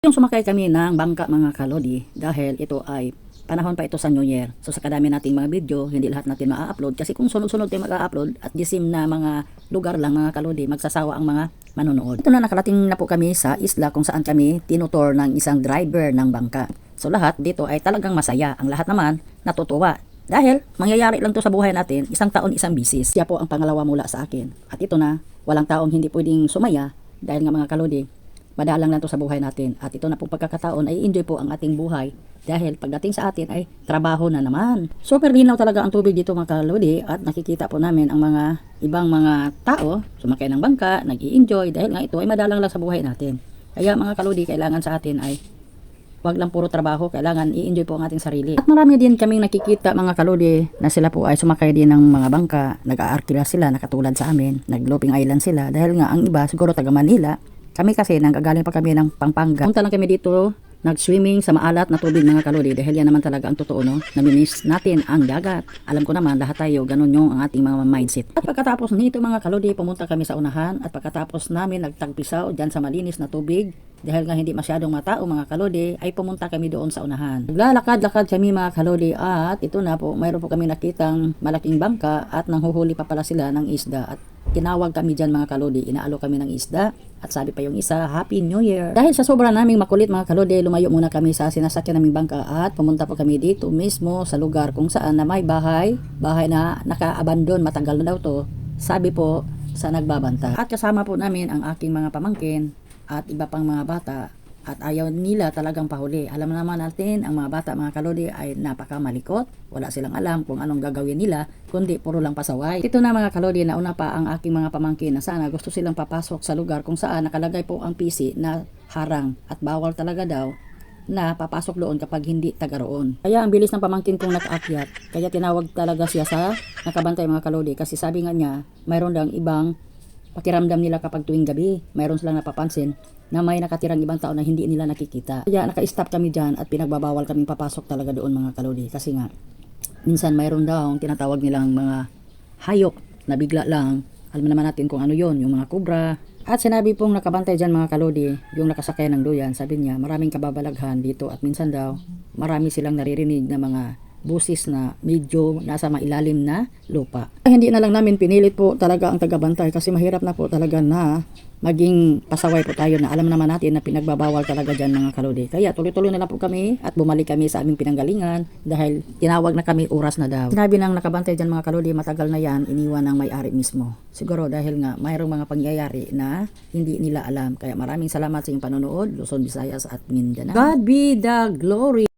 Yung sumakay kami ng bangka mga kalodi dahil ito ay panahon pa ito sa New Year. So sa kadami nating mga video, hindi lahat natin maa-upload kasi kung sunod-sunod tayo mag-upload at the same na mga lugar lang mga kalodi, magsasawa ang mga manonood. Ito na nakarating na po kami sa isla kung saan kami tinutor ng isang driver ng bangka. So lahat dito ay talagang masaya. Ang lahat naman natutuwa. Dahil mangyayari lang to sa buhay natin, isang taon isang bisis. Siya po ang pangalawa mula sa akin. At ito na, walang taong hindi pwedeng sumaya dahil nga mga kalodi, madalang lang to sa buhay natin. At ito na pong pagkakataon ay enjoy po ang ating buhay. Dahil pagdating sa atin ay trabaho na naman. Super linaw talaga ang tubig dito mga kalodi. At nakikita po namin ang mga ibang mga tao sumakay ng bangka, nag-i-enjoy. Dahil nga ito ay madalang lang sa buhay natin. Kaya mga kalodi, kailangan sa atin ay wag lang puro trabaho, kailangan i-enjoy po ang ating sarili. At marami din kaming nakikita mga kalodi na sila po ay sumakay din ng mga bangka, nag-aarkila sila na katulad sa amin, nag-Loping Island sila dahil nga ang iba siguro taga Manila. Kami kasi nanggagaling pa kami ng Pampanga. Punta lang kami dito, nag-swimming sa maalat na tubig mga kalodi dahil yan naman talaga ang totoo, no? Namimiss natin ang dagat. Alam ko naman lahat tayo ganun yung ang ating mga mindset. At pagkatapos nito mga kalodi, pumunta kami sa unahan at pagkatapos namin nagtagpisaw dyan sa malinis na tubig dahil nga hindi masyadong matao mga kalodi ay pumunta kami doon sa unahan. Naglalakad-lakad kami mga kalodi at ito na po, mayroon po kami nakitang malaking bangka at nanghuhuli pa pala sila ng isda at tinawag kami dyan mga kalodi, inaalo kami ng isda at sabi pa yung isa, Happy New Year. Dahil sa sobrang naming makulit mga kalodi, lumayo muna kami sa sinasakyan naming bangka at pumunta po kami dito mismo sa lugar kung saan na may bahay na naka-abandon, matagal na daw to, sabi po sa nagbabanta. At kasama po namin ang aking mga pamangkin at iba pang mga bata at ayaw nila talagang pahuli. Alam naman natin, ang mga bata mga kalodi ay napakamalikot. Wala silang alam kung anong gagawin nila, kundi puro lang pasaway. Ito na mga kalodi, nauna pa ang aking mga pamangkin na sana gusto silang papasok sa lugar kung saan nakalagay po ang PC na harang at bawal talaga daw na papasok doon kapag hindi taga roon. Kaya ang bilis ng pamangkin kong nakaakyat. Kaya tinawag talaga siya sa nakabantay mga kalodi kasi sabi nga niya, mayroon daw ibang pakiramdam nila kapag tuwing gabi. Mayroon silang napapansin na may nakatirang ibang tao na hindi nila nakikita. Kaya naka-stop kami dyan at pinagbabawal kaming papasok talaga doon mga kalodi. Kasi nga, minsan mayroon daw tinatawag nilang mga hayop na bigla lang. Alam naman natin kung ano yon, yung mga kubra. At sinabi pong nakabantay dyan mga kalodi, yung nakasakay ng duyan, sabi niya maraming kababalaghan dito at minsan daw marami silang naririnig na mga busis na medyo nasa mailalim na lupa. Hindi na lang namin pinilit po talaga ang tagabantay kasi mahirap na po talaga na maging pasaway po tayo na alam naman natin na pinagbabawal talaga dyan mga kalodi. Kaya tuloy-tuloy na lang po kami at bumalik kami sa aming pinanggalingan dahil tinawag na kami, oras na daw. Sinabi ng nakabantay dyan mga kalodi, matagal na yan, iniwan ng may-ari mismo. Siguro dahil nga mayroong mga pangyayari na hindi nila alam. Kaya maraming salamat sa inyong panonood, Luzon, Visayas at Mindanao. God be the glory!